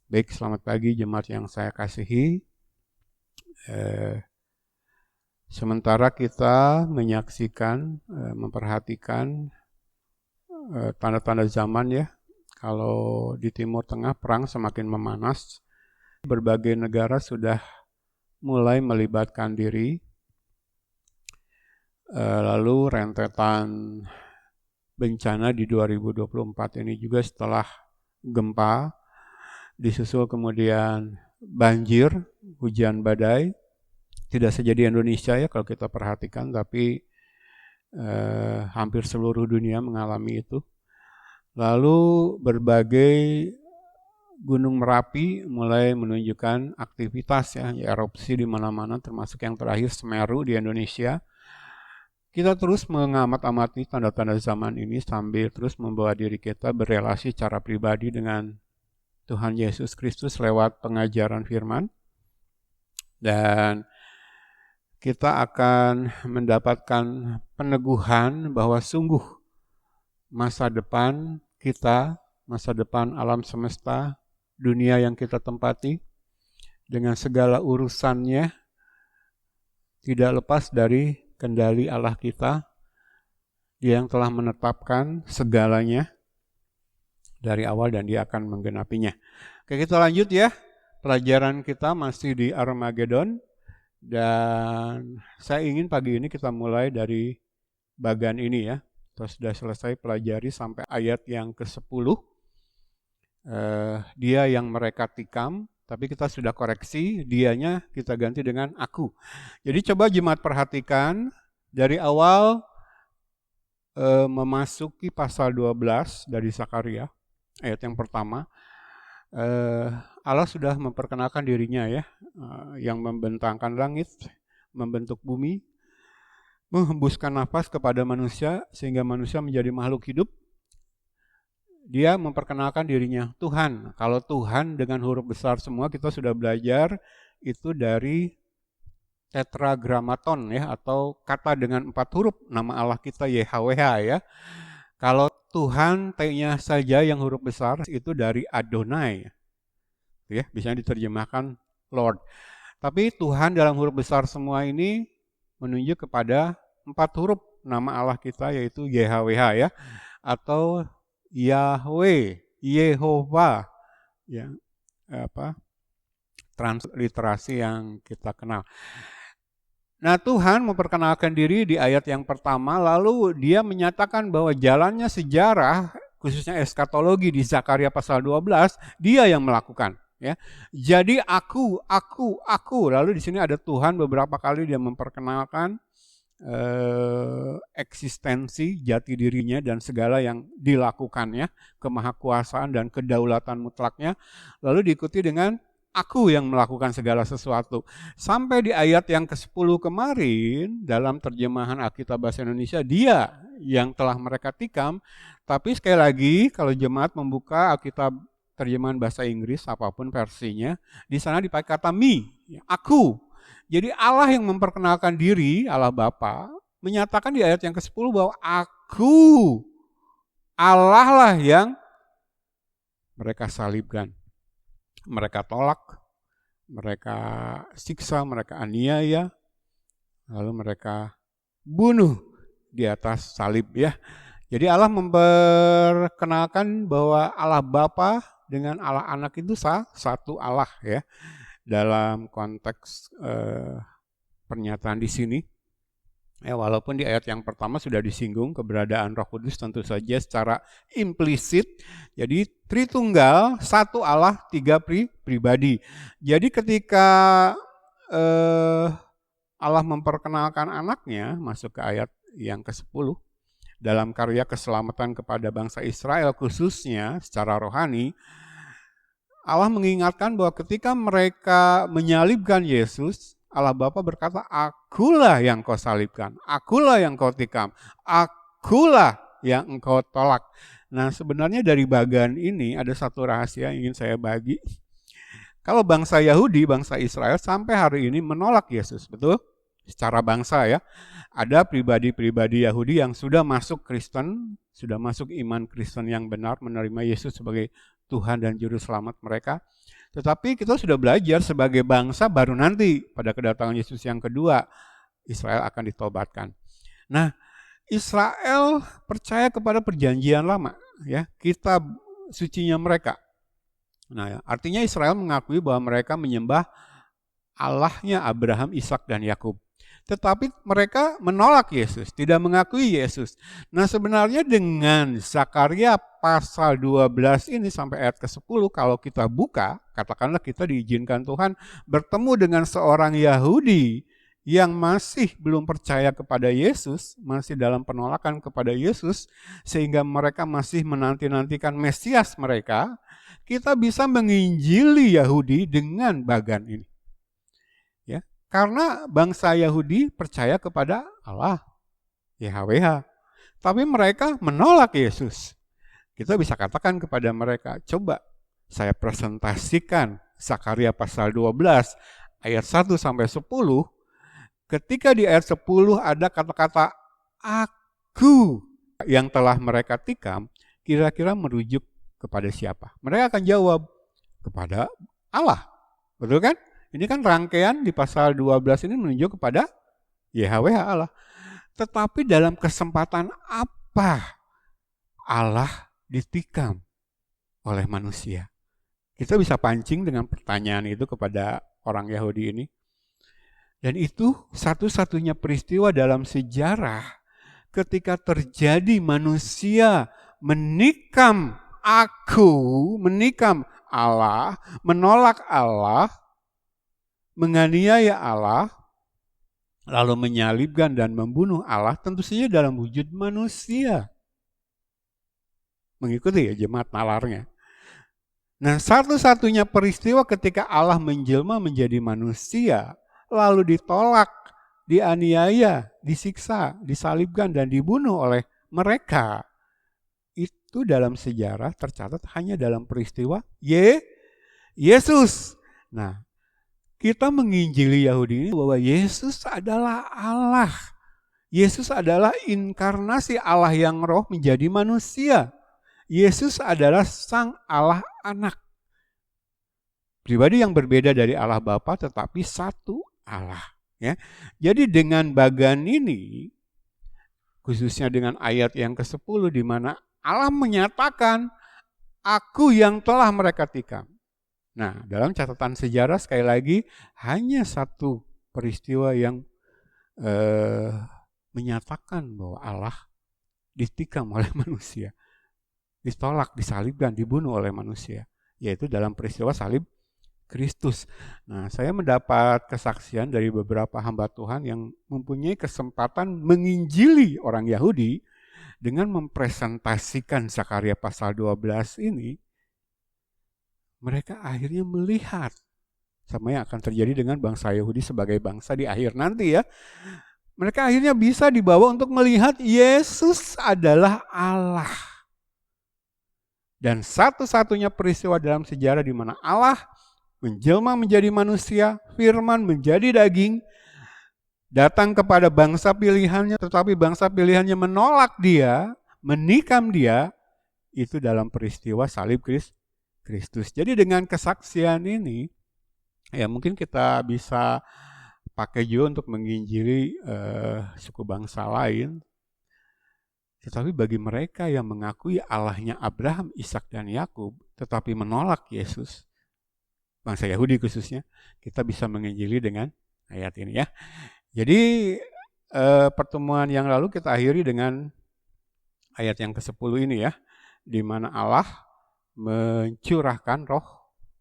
Baik, selamat pagi jemaat yang saya kasihi. Sementara kita menyaksikan, memperhatikan tanda-tanda zaman ya, kalau di Timur Tengah perang semakin memanas, berbagai negara sudah mulai melibatkan diri, lalu rentetan bencana di 2024 ini juga setelah gempa, disusul kemudian banjir, hujan badai, tidak saja di Indonesia ya kalau kita perhatikan, tapi hampir seluruh dunia mengalami itu. Lalu berbagai gunung Merapi mulai menunjukkan aktivitas ya, erupsi di mana-mana, termasuk yang terakhir Semeru di Indonesia. Kita terus mengamat-amati tanda-tanda zaman ini sambil terus membawa diri kita berelasi secara pribadi dengan Tuhan Yesus Kristus lewat pengajaran firman. Dan kita akan mendapatkan peneguhan bahwa sungguh masa depan kita, masa depan alam semesta, dunia yang kita tempati, dengan segala urusannya, tidak lepas dari kendali Allah kita. Dia yang telah menetapkan segalanya dari awal dan dia akan menggenapinya. Oke, kita lanjut ya. Pelajaran kita masih di Armageddon. Dan saya ingin pagi ini kita mulai dari bagian ini ya. Kita sudah selesai pelajari sampai ayat yang ke-10. Dia yang mereka tikam, tapi kita sudah koreksi, dianya kita ganti dengan aku. Jadi coba jemaat perhatikan dari awal memasuki pasal 12 dari Zakaria, ayat yang pertama. Allah sudah memperkenalkan dirinya ya, yang membentangkan langit, membentuk bumi, menghembuskan nafas kepada manusia sehingga manusia menjadi makhluk hidup. Dia memperkenalkan dirinya Tuhan. Kalau Tuhan dengan huruf besar semua kita sudah belajar itu dari tetragrammaton ya, atau kata dengan 4 huruf nama Allah kita YHWH ya. Kalau Tuhan T-nya saja yang huruf besar itu dari Adonai. Ya, bisa diterjemahkan Lord. Tapi Tuhan dalam huruf besar semua ini menunjuk kepada 4 huruf nama Allah kita yaitu YHWH ya, atau Yahweh, Yehova, ya, transliterasi yang kita kenal. Nah, Tuhan memperkenalkan diri di ayat yang pertama, lalu dia menyatakan bahwa jalannya sejarah, khususnya eskatologi di Zakaria pasal 12, dia yang melakukan. Ya, jadi aku, lalu di sini ada Tuhan beberapa kali dia memperkenalkan eksistensi jati dirinya dan segala yang dilakukannya, kemahakuasaan dan kedaulatan mutlaknya, lalu diikuti dengan aku yang melakukan segala sesuatu. Sampai di ayat yang ke-10 kemarin, dalam terjemahan Alkitab Bahasa Indonesia, dia yang telah mereka tikam, tapi sekali lagi kalau jemaat membuka Alkitab terjemahan bahasa Inggris, apapun versinya, di sana dipakai kata me, aku. Jadi Allah yang memperkenalkan diri, Allah Bapa, menyatakan di ayat yang ke-10 bahwa aku, Allah lah yang mereka salibkan. Mereka tolak, mereka siksa, mereka aniaya, lalu mereka bunuh di atas salib ya. Jadi Allah memperkenalkan bahwa Allah Bapa dengan Allah Anak itu satu Allah ya. Dalam konteks pernyataan di sini, ya, walaupun di ayat yang pertama sudah disinggung keberadaan Roh Kudus tentu saja secara implisit. Jadi Tritunggal, satu Allah, 3 pribadi. Jadi ketika Allah memperkenalkan anaknya, masuk ke ayat yang ke-10, dalam karya keselamatan kepada bangsa Israel khususnya secara rohani, Allah mengingatkan bahwa ketika mereka menyalibkan Yesus, Allah Bapa berkata, akulah yang kau salibkan, akulah yang kau tikam, akulah yang engkau tolak. Nah, sebenarnya dari bagian ini ada satu rahasia yang ingin saya bagi. Kalau bangsa Yahudi, bangsa Israel sampai hari ini menolak Yesus, betul? Secara bangsa ya. Ada pribadi-pribadi Yahudi yang sudah masuk Kristen, sudah masuk iman Kristen yang benar, menerima Yesus sebagai Tuhan dan Juru Selamat mereka. Tetapi kita sudah belajar sebagai bangsa baru nanti pada kedatangan Yesus yang kedua, Israel akan ditobatkan. Nah, Israel percaya kepada perjanjian lama, ya, kitab sucinya mereka. Nah, artinya Israel mengakui bahwa mereka menyembah Allahnya Abraham, Ishak, dan Yakub. Tetapi mereka menolak Yesus, tidak mengakui Yesus. Nah, sebenarnya dengan Zakaria pasal 12 ini sampai ayat ke-10, kalau kita buka, katakanlah kita diizinkan Tuhan bertemu dengan seorang Yahudi yang masih belum percaya kepada Yesus, masih dalam penolakan kepada Yesus, sehingga mereka masih menanti-nantikan Mesias mereka, kita bisa menginjili Yahudi dengan bagan ini. Ya, karena bangsa Yahudi percaya kepada Allah, YHWH. Tapi mereka menolak Yesus. Kita bisa katakan kepada mereka, coba saya presentasikan Zakaria pasal 12 ayat 1 sampai 10. Ketika di ayat 10 ada kata-kata aku yang telah mereka tikam, kira-kira merujuk kepada siapa? Mereka akan jawab kepada Allah. Betul kan? Ini kan rangkaian di pasal 12 ini menunjuk kepada YHWH Allah. Tetapi dalam kesempatan apa Allah ditikam oleh manusia? Kita bisa pancing dengan pertanyaan itu kepada orang Yahudi ini. Dan itu satu-satunya peristiwa dalam sejarah ketika terjadi manusia menikam menikam Allah, menolak Allah, menganiaya Allah, lalu menyalibkan dan membunuh Allah, tentu saja dalam wujud manusia. Mengikuti ya jemaat nalarnya. Nah, satu-satunya peristiwa ketika Allah menjelma menjadi manusia, lalu ditolak, dianiaya, disiksa, disalibkan, dan dibunuh oleh mereka. Itu dalam sejarah tercatat hanya dalam peristiwa Yesus. Nah, kita menginjili Yahudi ini bahwa Yesus adalah Allah. Yesus adalah inkarnasi Allah yang roh menjadi manusia. Yesus adalah Sang Allah Anak. Pribadi yang berbeda dari Allah Bapa tetapi satu Allah. Ya. Jadi dengan bagan ini, khususnya dengan ayat yang ke-10 di mana Allah menyatakan, aku yang telah mereka tikam. Nah, dalam catatan sejarah sekali lagi hanya satu peristiwa yang menyatakan bahwa Allah ditikam oleh manusia, ditolak, disalibkan, dibunuh oleh manusia, yaitu dalam peristiwa salib Kristus. Nah, saya mendapat kesaksian dari beberapa hamba Tuhan yang mempunyai kesempatan menginjili orang Yahudi dengan mempresentasikan Zakaria pasal 12 ini. Mereka akhirnya melihat sama yang akan terjadi dengan bangsa Yahudi sebagai bangsa di akhir nanti ya. Mereka akhirnya bisa dibawa untuk melihat Yesus adalah Allah. Dan satu-satunya peristiwa dalam sejarah di mana Allah menjelma menjadi manusia, firman menjadi daging, datang kepada bangsa pilihannya, tetapi bangsa pilihannya menolak dia, menikam dia, itu dalam peristiwa salib Kristus. Jadi dengan kesaksian ini, ya mungkin kita bisa pakai juga untuk menginjili suku bangsa lain. Tetapi bagi mereka yang mengakui Allahnya Abraham, Ishak, dan Yakub, tetapi menolak Yesus, bangsa Yahudi khususnya, kita bisa menginjili dengan ayat ini ya. Jadi pertemuan yang lalu kita akhiri dengan ayat yang ke-10 ini ya, di mana Allah mencurahkan roh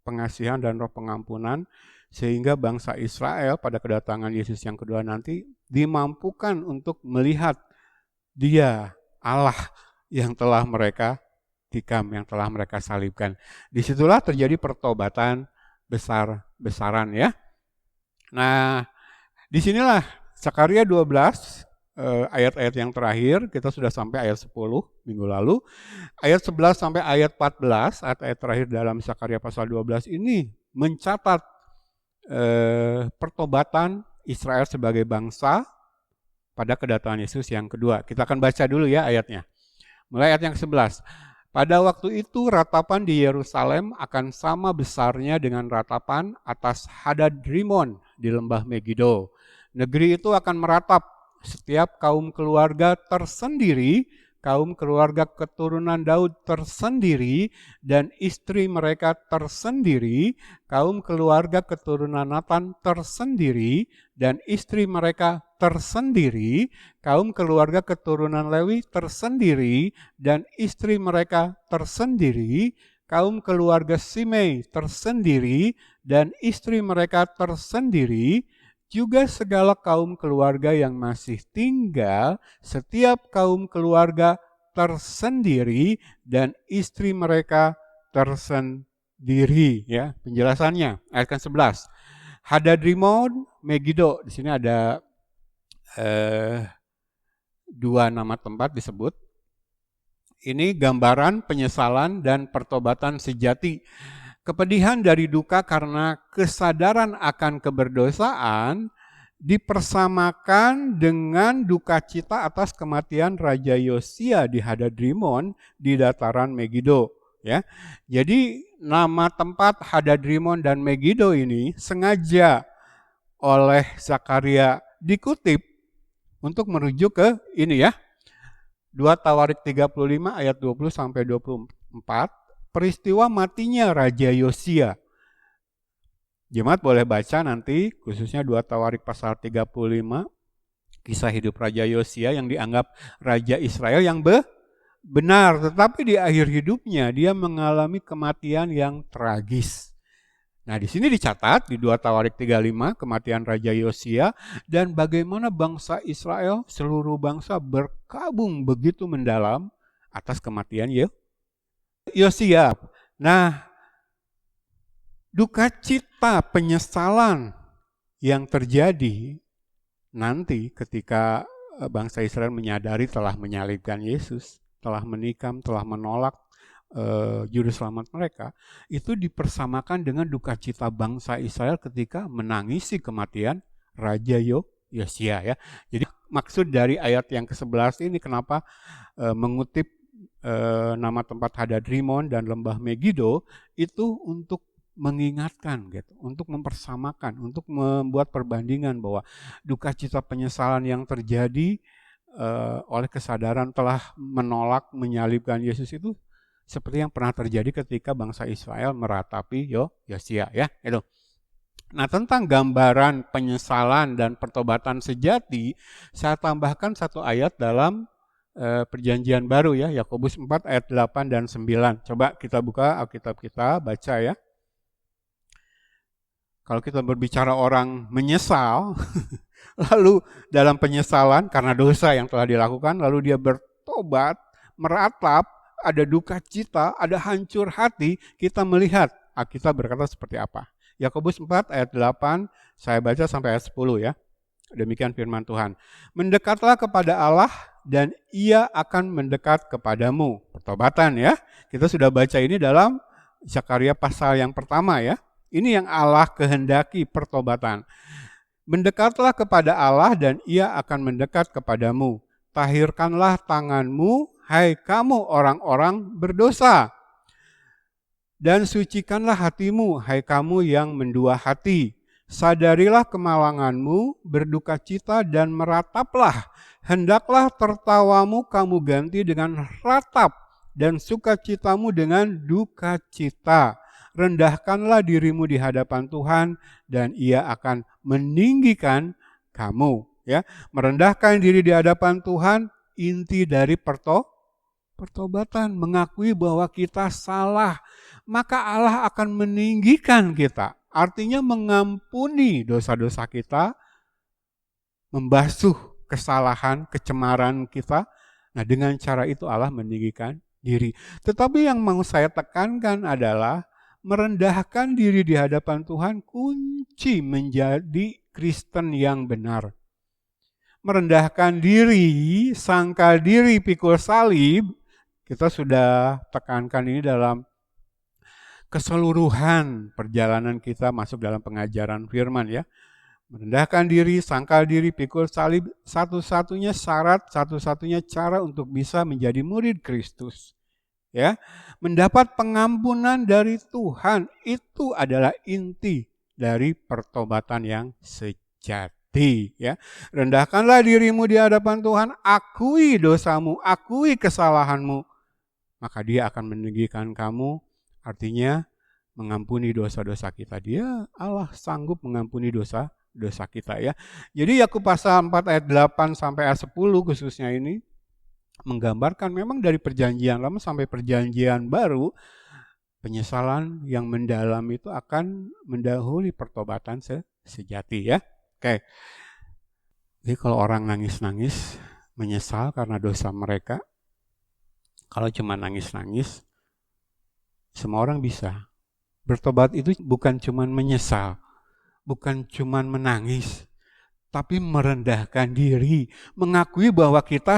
pengasihan dan roh pengampunan sehingga bangsa Israel pada kedatangan Yesus yang kedua nanti dimampukan untuk melihat Dia Allah yang telah mereka tikam, yang telah mereka salibkan. Disitulah terjadi pertobatan besar-besaran ya. Nah, disinilah Zakaria 12 ayat-ayat yang terakhir, kita sudah sampai ayat 10 minggu lalu. Ayat 11 sampai ayat 14, ayat-ayat terakhir dalam Zakaria pasal 12 ini mencatat pertobatan Israel sebagai bangsa pada kedatangan Yesus yang kedua. Kita akan baca dulu ya ayatnya. Mulai ayat yang 11. Pada waktu itu ratapan di Yerusalem akan sama besarnya dengan ratapan atas Hadadrimon di lembah Megido. Negeri itu akan meratap, setiap kaum keluarga tersendiri, kaum keluarga keturunan Daud tersendiri, dan istri mereka tersendiri, kaum keluarga keturunan Natan tersendiri, dan istri mereka tersendiri, kaum keluarga keturunan Lewi tersendiri, dan istri mereka tersendiri, kaum keluarga Simei tersendiri, dan istri mereka tersendiri, juga segala kaum keluarga yang masih tinggal, setiap kaum keluarga tersendiri, dan istri mereka tersendiri. Ya, penjelasannya ayat ke-11. Hadadrimon, Megido, di sini ada dua nama tempat disebut. Ini gambaran penyesalan dan pertobatan sejati. Kepedihan dari duka karena kesadaran akan keberdosaan dipersamakan dengan duka cita atas kematian Raja Yosia di Hadadrimon di dataran Megido. Ya, jadi nama tempat Hadadrimon dan Megido ini sengaja oleh Zakaria dikutip untuk merujuk ke ini ya. 2 Tawarik 35 ayat 20 sampai 24, peristiwa matinya Raja Yosia. Jemaat boleh baca nanti, khususnya 2 Tawarik pasal 35, kisah hidup Raja Yosia yang dianggap Raja Israel yang benar, tetapi di akhir hidupnya dia mengalami kematian yang tragis. Nah, di sini dicatat di 2 Tawarik 35 kematian Raja Yosia dan bagaimana bangsa Israel, seluruh bangsa berkabung begitu mendalam atas kematian Yosia. Nah, duka cita penyesalan yang terjadi nanti ketika bangsa Israel menyadari telah menyalibkan Yesus, telah menikam, telah menolak juru selamat mereka, itu dipersamakan dengan duka cita bangsa Israel ketika menangisi kematian Raja Yosia ya. Jadi maksud dari ayat yang ke-11 ini kenapa mengutip nama tempat Hadadrimon dan lembah Megido itu untuk mengingatkan gitu, untuk mempersamakan, untuk membuat perbandingan bahwa duka cita penyesalan yang terjadi oleh kesadaran telah menolak menyalibkan Yesus itu seperti yang pernah terjadi ketika bangsa Israel meratapi Yosia ya, itu. Nah, tentang gambaran penyesalan dan pertobatan sejati, saya tambahkan satu ayat dalam Perjanjian Baru ya, Yakobus 4 ayat 8 dan 9. Coba kita buka Alkitab kita, baca ya. Kalau kita berbicara orang menyesal, lalu dalam penyesalan karena dosa yang telah dilakukan, lalu dia bertobat, meratap, ada duka cita, ada hancur hati, kita melihat Alkitab berkata seperti apa. Yakobus 4 ayat 8, saya baca sampai ayat 10 ya. Demikian firman Tuhan. Mendekatlah kepada Allah dan Ia akan mendekat kepadamu. Pertobatan ya. Kita sudah baca ini dalam Zakaria pasal yang pertama ya. Ini yang Allah kehendaki, pertobatan. Mendekatlah kepada Allah dan Ia akan mendekat kepadamu. Tahirkanlah tanganmu, hai kamu orang-orang berdosa. Dan sucikanlah hatimu, hai kamu yang mendua hati. Sadarilah kemalanganmu, berduka cita dan merataplah. Hendaklah tertawamu kamu ganti dengan ratap dan sukacitamu dengan duka cita. Rendahkanlah dirimu di hadapan Tuhan dan Ia akan meninggikan kamu. Ya, merendahkan diri di hadapan Tuhan inti dari pertobatan, mengakui bahwa kita salah, maka Allah akan meninggikan kita. Artinya mengampuni dosa-dosa kita, membasuh kesalahan, kecemaran kita. Nah, dengan cara itu Allah meninggikan diri. Tetapi yang mau saya tekankan adalah merendahkan diri di hadapan Tuhan kunci menjadi Kristen yang benar. Merendahkan diri, sangkal diri, pikul salib, kita sudah tekankan ini dalam keseluruhan perjalanan kita masuk dalam pengajaran firman ya. Merendahkan diri, sangkal diri, pikul salib, satu-satunya syarat, satu-satunya cara untuk bisa menjadi murid Kristus. ya. Mendapat pengampunan dari Tuhan itu adalah inti dari pertobatan yang sejati, ya. Rendahkanlah dirimu di hadapan Tuhan, akui dosamu, akui kesalahanmu, maka Dia akan meninggikan kamu, artinya mengampuni dosa-dosa kita. Dia Allah sanggup mengampuni dosa kita, ya. Jadi Yakub pasal 4 ayat 8 sampai ayat 10 khususnya ini menggambarkan memang dari perjanjian lama sampai perjanjian baru, penyesalan yang mendalam itu akan mendahului pertobatan sejati, ya. Oke. Jadi kalau orang nangis-nangis menyesal karena dosa mereka, kalau cuma nangis-nangis, semua orang bisa. Bertobat itu bukan cuma menyesal, bukan cuma menangis, tapi merendahkan diri, mengakui bahwa kita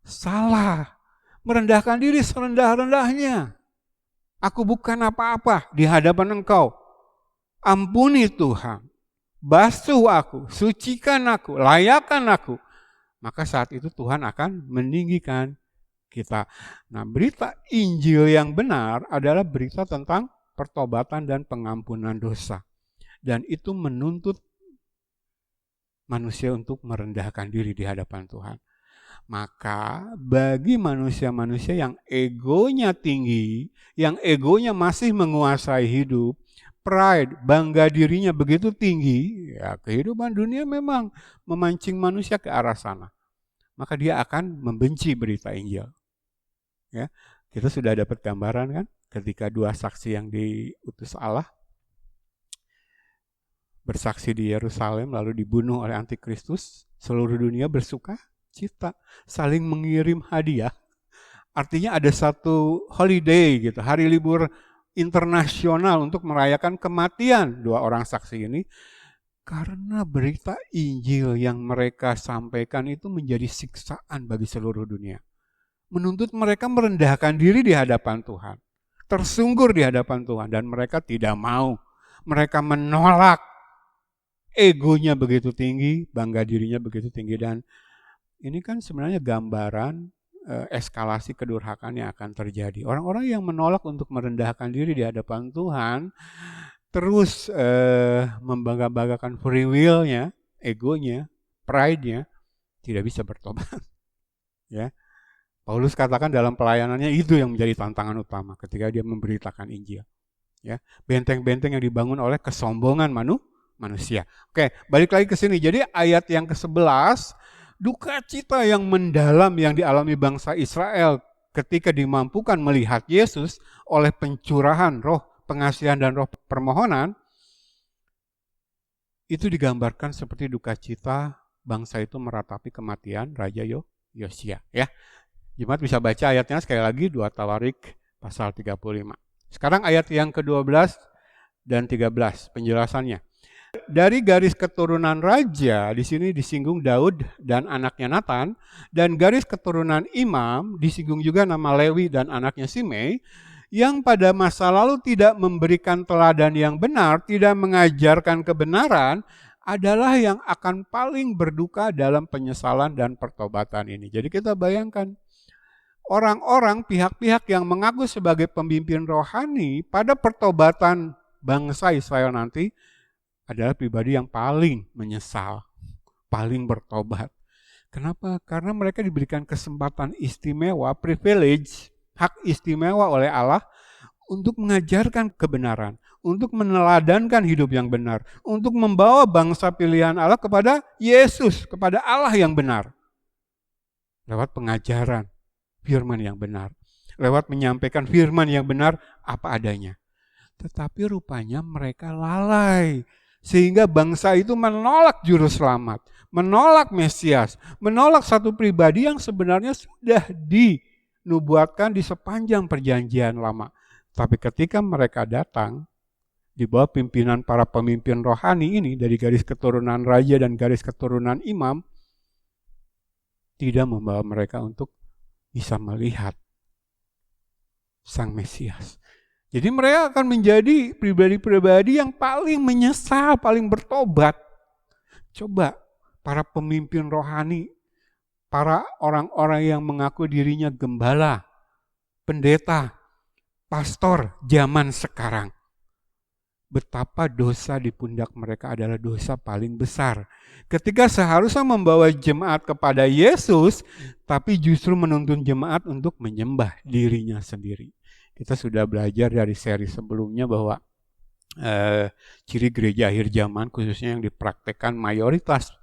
salah, merendahkan diri serendah-rendahnya. Aku bukan apa-apa di hadapan Engkau. Ampuni Tuhan, basuh aku, sucikan aku, layakkan aku. Maka saat itu Tuhan akan meninggikan kita. Nah, berita Injil yang benar adalah berita tentang pertobatan dan pengampunan dosa. Dan itu menuntut manusia untuk merendahkan diri di hadapan Tuhan. Maka bagi manusia-manusia yang egonya tinggi, yang egonya masih menguasai hidup, pride, bangga dirinya begitu tinggi, ya kehidupan dunia memang memancing manusia ke arah sana. Maka dia akan membenci berita Injil. Ya, kita sudah dapat gambaran kan? Ketika dua saksi yang diutus Allah bersaksi di Yerusalem lalu dibunuh oleh antikristus, seluruh dunia bersuka cita, saling mengirim hadiah. Artinya ada satu holiday gitu, hari libur internasional untuk merayakan kematian dua orang saksi ini, karena berita Injil yang mereka sampaikan itu menjadi siksaan bagi seluruh dunia. Menuntut mereka merendahkan diri di hadapan Tuhan, tersungkur di hadapan Tuhan, dan mereka tidak mau. Mereka menolak, egonya begitu tinggi, bangga dirinya begitu tinggi, dan ini kan sebenarnya gambaran eskalasi kedurhakaan yang akan terjadi. Orang-orang yang menolak untuk merendahkan diri di hadapan Tuhan, terus membangga-banggakan free will-nya, egonya, pride-nya, tidak bisa bertobat. Ya. Paulus katakan dalam pelayanannya itu yang menjadi tantangan utama ketika dia memberitakan Injil. Ya, benteng-benteng yang dibangun oleh kesombongan manusia. Oke, balik lagi ke sini. Jadi ayat yang ke-11, duka cita yang mendalam yang dialami bangsa Israel ketika dimampukan melihat Yesus oleh pencurahan roh pengasihan dan roh permohonan, itu digambarkan seperti duka cita bangsa itu meratapi kematian Raja Yosia. Ya. Jemaat bisa baca ayatnya sekali lagi 2 Tawarik pasal 35. Sekarang ayat yang ke-12 dan 13 penjelasannya. Dari garis keturunan raja di sini disinggung Daud dan anaknya Nathan, dan garis keturunan imam disinggung juga nama Lewi dan anaknya Simei, yang pada masa lalu tidak memberikan teladan yang benar, tidak mengajarkan kebenaran, adalah yang akan paling berduka dalam penyesalan dan pertobatan ini. Jadi kita bayangkan, orang-orang, pihak-pihak yang mengaku sebagai pemimpin rohani pada pertobatan bangsa Israel nanti adalah pribadi yang paling menyesal, paling bertobat. Kenapa? Karena mereka diberikan kesempatan istimewa, privilege, hak istimewa oleh Allah untuk mengajarkan kebenaran, untuk meneladankan hidup yang benar, untuk membawa bangsa pilihan Allah kepada Yesus, kepada Allah yang benar. Lewat pengajaran firman yang benar, lewat menyampaikan firman yang benar apa adanya. Tetapi rupanya mereka lalai, sehingga bangsa itu menolak juru selamat, menolak Mesias, menolak satu pribadi yang sebenarnya sudah dinubuatkan di sepanjang perjanjian lama. Tapi ketika mereka datang, di bawah pimpinan para pemimpin rohani ini, dari garis keturunan raja dan garis keturunan imam, tidak membawa mereka untuk bisa melihat Sang Mesias. Jadi mereka akan menjadi pribadi-pribadi yang paling menyesal, paling bertobat. Coba para pemimpin rohani, para orang-orang yang mengaku dirinya gembala, pendeta, pastor zaman sekarang. Betapa dosa di pundak mereka adalah dosa paling besar. Ketika seharusnya membawa jemaat kepada Yesus, tapi justru menuntun jemaat untuk menyembah dirinya sendiri. Kita sudah belajar dari seri sebelumnya bahwa ciri gereja akhir zaman, khususnya yang dipraktekkan mayoritas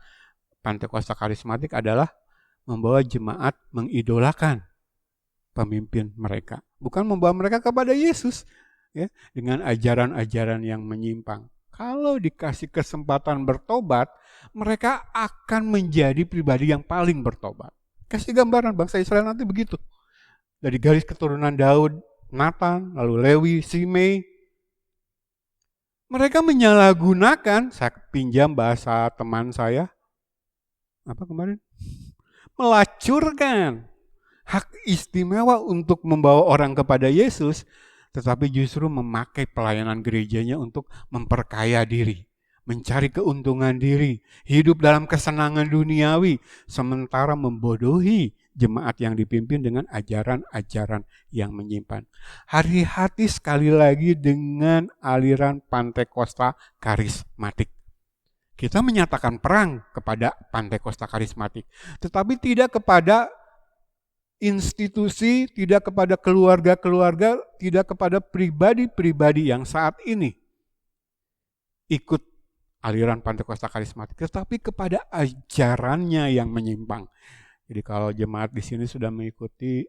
Pentakosta karismatik adalah membawa jemaat mengidolakan pemimpin mereka. Bukan membawa mereka kepada Yesus. Ya, dengan ajaran-ajaran yang menyimpang. Kalau dikasih kesempatan bertobat, mereka akan menjadi pribadi yang paling bertobat. Kasih gambaran bangsa Israel nanti begitu. Dari garis keturunan Daud, Nathan, lalu Lewi, Simei. Mereka menyalahgunakan, saya pinjam bahasa teman saya, apa kemarin? Melacurkan hak istimewa untuk membawa orang kepada Yesus, tetapi justru memakai pelayanan gerejanya untuk memperkaya diri, mencari keuntungan diri, hidup dalam kesenangan duniawi, sementara membodohi jemaat yang dipimpin dengan ajaran-ajaran yang menyimpan. Hati-hati sekali lagi dengan aliran Pentakosta karismatik. Kita menyatakan perang kepada Pentakosta karismatik, tetapi tidak kepada institusi, tidak kepada keluarga-keluarga, tidak kepada pribadi-pribadi yang saat ini ikut aliran Pentakosta karismatik, tetapi kepada ajarannya yang menyimpang. Jadi kalau jemaat di sini sudah mengikuti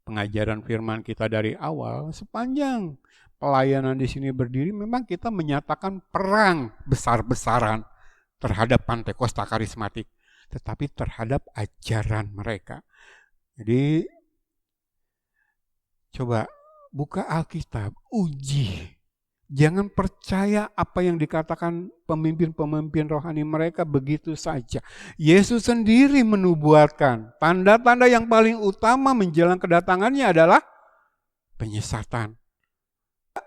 pengajaran firman kita dari awal, sepanjang pelayanan di sini berdiri, memang kita menyatakan perang besar-besaran terhadap Pentakosta karismatik, tetapi terhadap ajaran mereka. Jadi coba buka Alkitab, uji. Jangan percaya apa yang dikatakan pemimpin-pemimpin rohani mereka begitu saja. Yesus sendiri menubuatkan tanda-tanda yang paling utama menjelang kedatangannya adalah penyesatan.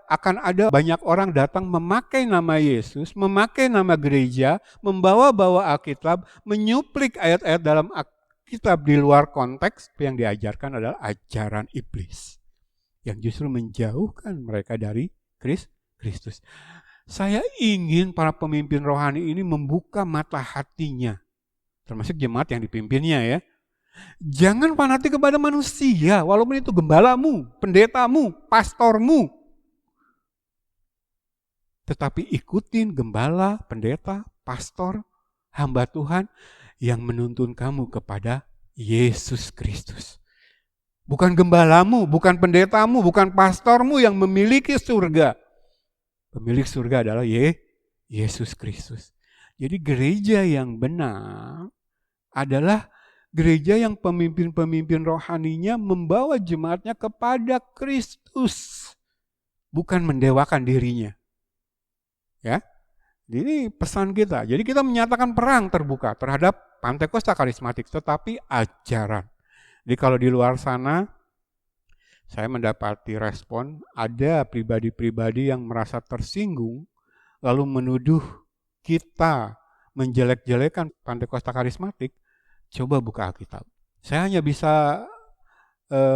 Akan ada banyak orang datang memakai nama Yesus, memakai nama gereja, membawa-bawa Alkitab, menyuplik ayat-ayat dalam Alkitab di luar konteks. Yang diajarkan adalah ajaran iblis yang justru menjauhkan mereka dari Kristus. Saya ingin para pemimpin rohani ini membuka mata hatinya, termasuk jemaat yang dipimpinnya ya. Jangan fanatik kepada manusia, walaupun itu gembalamu, pendetamu, pastormu. Tetapi ikutin gembala, pendeta, pastor, hamba Tuhan yang menuntun kamu kepada Yesus Kristus. Bukan gembalamu, bukan pendetamu, bukan pastormu yang memiliki surga. Pemilik surga adalah Yesus Kristus. Jadi gereja yang benar adalah gereja yang pemimpin-pemimpin rohaninya membawa jemaatnya kepada Kristus. Bukan mendewakan dirinya. Ya, ini pesan kita. Jadi kita menyatakan perang terbuka terhadap Pentakosta karismatik, tetapi ajaran. Jadi kalau di luar sana, saya mendapati respon, ada pribadi-pribadi yang merasa tersinggung, lalu menuduh kita menjelek-jelekan Pentakosta karismatik. Coba buka Alkitab. Saya hanya bisa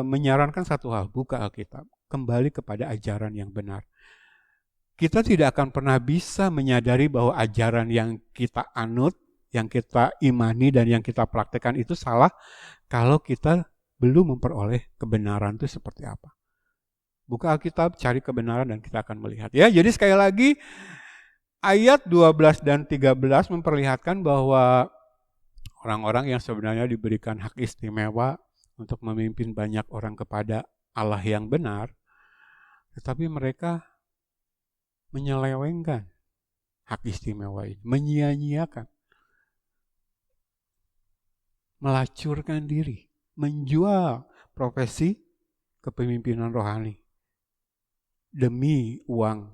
menyarankan satu hal, buka Alkitab. Kembali kepada ajaran yang benar. Kita tidak akan pernah bisa menyadari bahwa ajaran yang kita anut, yang kita imani dan yang kita praktekkan itu salah kalau kita belum memperoleh kebenaran itu seperti apa. Buka Alkitab, cari kebenaran dan kita akan melihat. Ya, jadi sekali lagi ayat 12 dan 13 memperlihatkan bahwa orang-orang yang sebenarnya diberikan hak istimewa untuk memimpin banyak orang kepada Allah yang benar, tetapi mereka menyelewengkan hak istimewa ini, menyia-nyiakan, melacurkan diri, menjual profesi kepemimpinan rohani demi uang,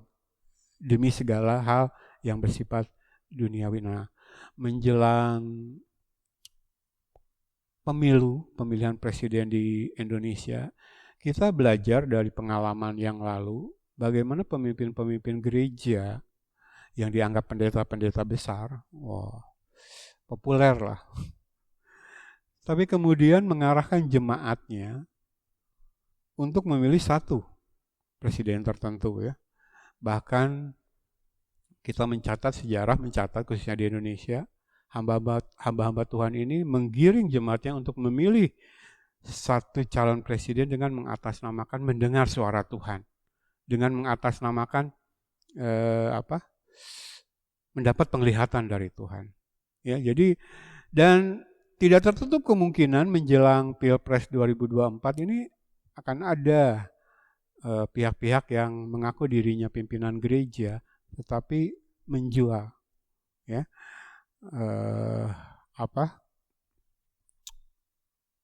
demi segala hal yang bersifat duniawi. Nah, menjelang pemilihan presiden di Indonesia, kita belajar dari pengalaman yang lalu, bagaimana pemimpin-pemimpin gereja yang dianggap pendeta-pendeta besar, populer lah. Tapi kemudian mengarahkan jemaatnya untuk memilih satu presiden tertentu ya. Bahkan kita mencatat khususnya di Indonesia, hamba-hamba Tuhan ini menggiring jemaatnya untuk memilih satu calon presiden dengan mengatasnamakan mendengar suara Tuhan, dengan mengatasnamakan mendapat penglihatan dari Tuhan. Ya, jadi dan tidak tertutup kemungkinan menjelang Pilpres 2024 ini akan ada pihak-pihak yang mengaku dirinya pimpinan gereja, tetapi menjual, ya,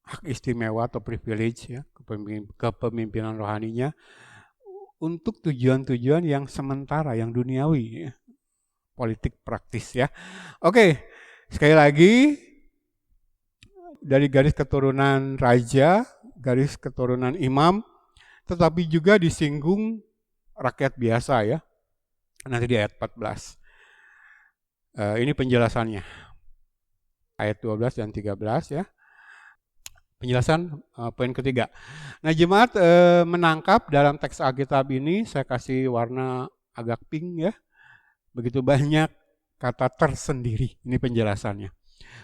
hak istimewa atau privilege ya kepemimpinan rohaninya untuk tujuan-tujuan yang sementara, yang duniawi, ya. Politik praktis ya. Oke, sekali lagi dari garis keturunan raja, garis keturunan imam, tetapi juga disinggung rakyat biasa ya. Nanti di ayat 14. Ini penjelasannya. Ayat 12 dan 13 ya. Penjelasan poin ketiga. Nah, jemaat menangkap dalam teks Alkitab ini, saya kasih warna agak pink ya. Begitu banyak kata tersendiri. Ini penjelasannya.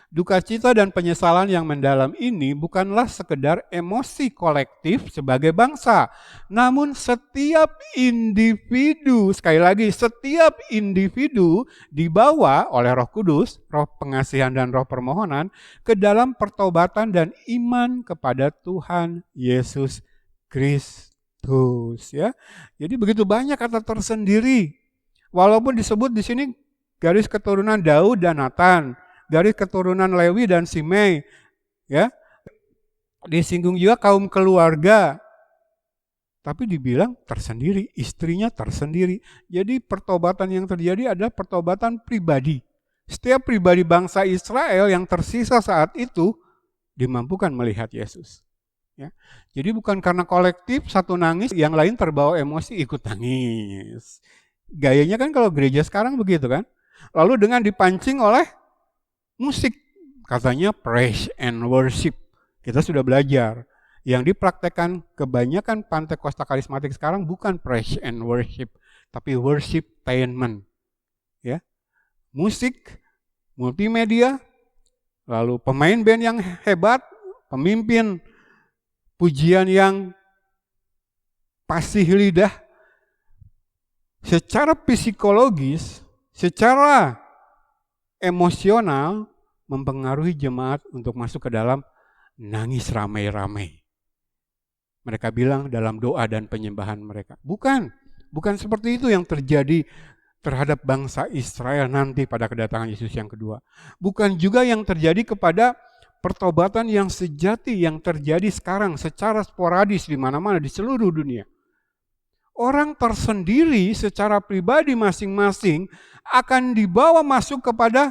Duka cita dan penyesalan yang mendalam ini bukanlah sekedar emosi kolektif sebagai bangsa, namun setiap individu, sekali lagi setiap individu dibawa oleh Roh Kudus, Roh pengasihan dan Roh permohonan ke dalam pertobatan dan iman kepada Tuhan Yesus Kristus ya. Jadi begitu banyak kata tersendiri. Walaupun disebut di sini garis keturunan Daud dan Nathan, garis keturunan Lewi dan Simei, ya, disinggung juga kaum keluarga, tapi dibilang tersendiri, istrinya tersendiri. Jadi pertobatan yang terjadi adalah pertobatan pribadi. Setiap pribadi bangsa Israel yang tersisa saat itu dimampukan melihat Yesus. Ya. Jadi bukan karena kolektif satu nangis, yang lain terbawa emosi ikut nangis. Gayanya kan kalau gereja sekarang begitu kan. Lalu dengan dipancing oleh musik, katanya praise and worship. Kita sudah belajar. Yang dipraktekkan kebanyakan Pantekosta karismatik sekarang bukan praise and worship, tapi worshiptainment. Ya. Musik, multimedia, lalu pemain band yang hebat, pemimpin pujian yang fasih lidah. Secara psikologis, secara emosional mempengaruhi jemaat untuk masuk ke dalam nangis ramai-ramai. Mereka bilang dalam doa dan penyembahan mereka. Bukan seperti itu yang terjadi terhadap bangsa Israel nanti pada kedatangan Yesus yang kedua. Bukan juga yang terjadi kepada pertobatan yang sejati yang terjadi sekarang secara sporadis di mana-mana di seluruh dunia. Orang tersendiri secara pribadi masing-masing akan dibawa masuk kepada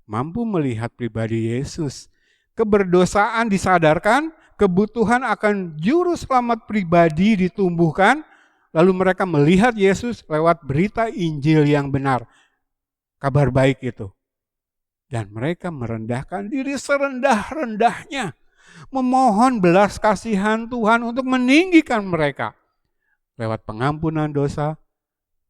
mampu melihat pribadi Yesus. Keberdosaan disadarkan, kebutuhan akan juru selamat pribadi ditumbuhkan, lalu mereka melihat Yesus lewat berita Injil yang benar. Kabar baik itu. Dan mereka merendahkan diri serendah-rendahnya, memohon belas kasihan Tuhan untuk meninggikan mereka. Lewat pengampunan dosa,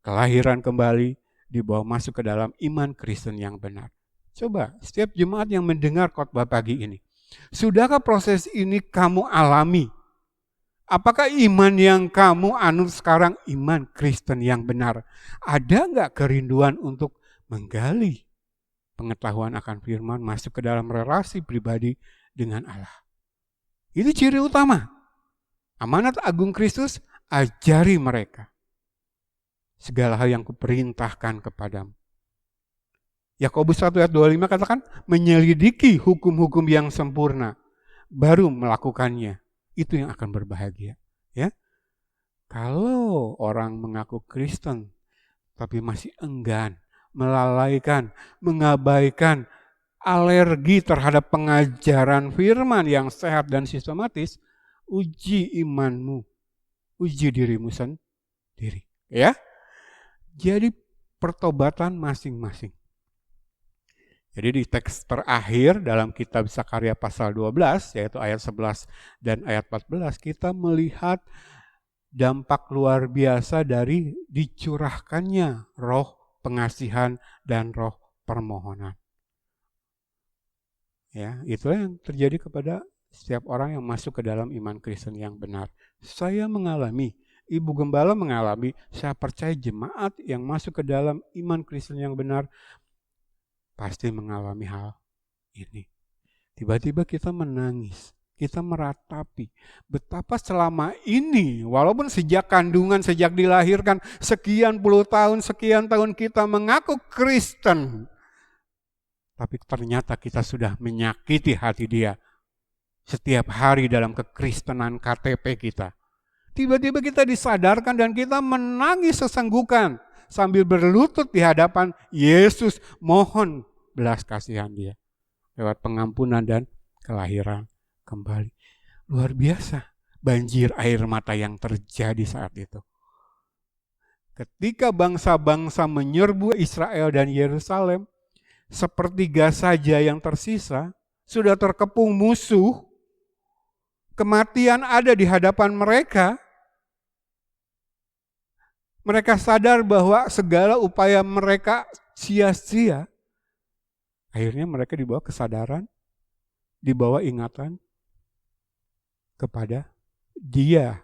kelahiran kembali, dibawa masuk ke dalam iman Kristen yang benar. Coba, setiap jemaat yang mendengar khotbah pagi ini, sudahkah proses ini kamu alami? Apakah iman yang kamu anut sekarang iman Kristen yang benar? Ada nggak kerinduan untuk menggali pengetahuan akan firman, masuk ke dalam relasi pribadi dengan Allah? Itu ciri utama. Amanat agung Kristus, ajari mereka segala hal yang kuperintahkan kepadamu. Yakobus 1 ayat 25 katakan, menyelidiki hukum-hukum yang sempurna, baru melakukannya. Itu yang akan berbahagia. Ya, kalau orang mengaku Kristen, tapi masih enggan, melalaikan, mengabaikan, alergi terhadap pengajaran firman yang sehat dan sistematis, uji imanmu. Uji dirimu sendiri, ya. Jadi pertobatan masing-masing. Jadi di teks terakhir dalam kitab Zakaria pasal 12, yaitu ayat 11 dan ayat 14, kita melihat dampak luar biasa dari dicurahkannya roh pengasihan dan roh permohonan. Ya, itulah yang terjadi kepada setiap orang yang masuk ke dalam iman Kristen yang benar. Saya mengalami, Ibu Gembala mengalami, saya percaya jemaat yang masuk ke dalam iman Kristen yang benar pasti mengalami hal ini. Tiba-tiba kita menangis, kita meratapi betapa selama ini, walaupun sejak kandungan, sejak dilahirkan, sekian puluh tahun, sekian tahun kita mengaku Kristen, tapi ternyata kita sudah menyakiti hati dia setiap hari dalam kekristenan KTP kita. Tiba-tiba kita disadarkan dan kita menangis sesenggukan sambil berlutut di hadapan Yesus, mohon belas kasihan dia lewat pengampunan dan kelahiran kembali. Luar biasa banjir air mata yang terjadi saat itu. Ketika bangsa-bangsa menyerbu Israel dan Yerusalem, sepertiga saja yang tersisa, sudah terkepung musuh, kematian ada di hadapan mereka. Mereka sadar bahwa segala upaya mereka sia-sia. Akhirnya mereka dibawa kesadaran, dibawa ingatan kepada Dia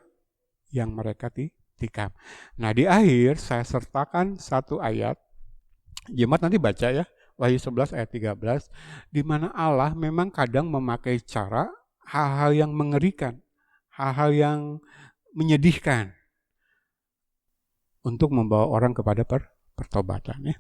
yang mereka tikam. Nah, di akhir saya sertakan satu ayat, jemaat nanti baca ya, Wahyu 11 ayat 13, di mana Allah memang kadang memakai cara hal-hal yang mengerikan, hal-hal yang menyedihkan untuk membawa orang kepada pertobatan ya.